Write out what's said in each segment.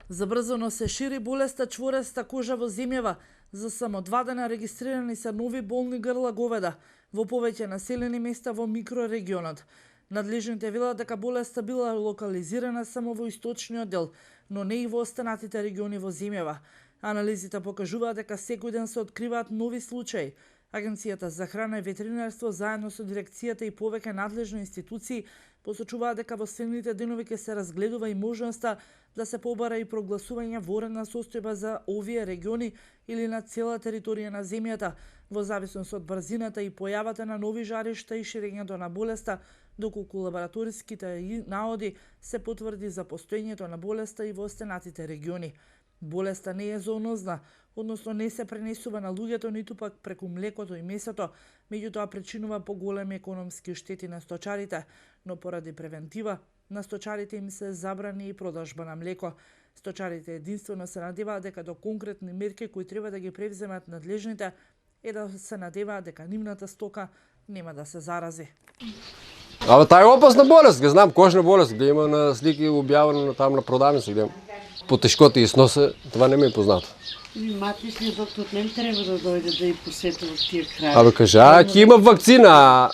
Забрзано се шири болеста чвореста кожа во земјава. За само 2 дена регистрирани се нови болни грла говеда во повеќе населени места во микрорегионот. Надлежните велат дека болеста била локализирана само во источниот дел, но не и во останатите региони во земјава. Анализите покажуваат дека секој ден се откриваат нови случаи. Агенцијата за храна и ветеринарство заедно со дирекцијата и повеќе надлежни институции посочуваат дека во следните денови ќе се разгледува и можноста да се побара и прогласување воредна состојба за овие региони или на цела територија на земјата, во зависност од брзината и појавата на нови жаришта и ширењето на болеста, доколку лабораториските наоди се потврди за постоењето на болеста и во останатите региони. Болеста не е зоонозна, односно не се пренесува на луѓето ниту пак преку млекото и месото, меѓутоа причинува поголеми економски штети на сточарите, но поради превентива на сточарите им се забрани и продажба на млеко. Сточарите единствено се надеваат дека до конкретни мерки кои треба да ги превземат надлежните е да се надеваат дека нивната стока нема да се зарази. Абе, таа е опасна болест, ги знам, кожна болест, где има на слики објавено там на продавници, где по тешкоти и сносе, това не ми е познато. Матичниот доктор не треба да дојде да и посетува тие краји. Абе, кажа, ќе има вакцина,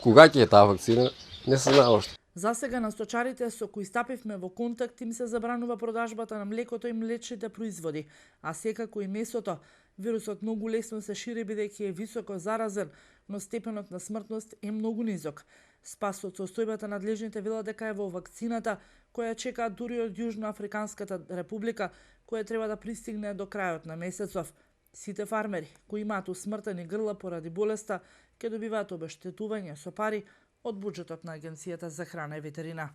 кога ќе е таа вакцина, не се знае ошто. За сега на сточарите со кои стапивме во контакт им се забранува продажбата на млекото и млечните производи, а секако и месото. Вирусот многу лесно се шири бидејќи е високо заразен, но степенот на смртност е многу низок. Спас од состојбата надлежните велат дека е во вакцината која чекаат дури од Јужноафриканската република, која треба да пристигне до крајот на месецов. Сите фармери кои имаат усмртени грла поради болеста ќе добиваат обештетување со пари од буџетот на Агенцијата за храна и ветерина.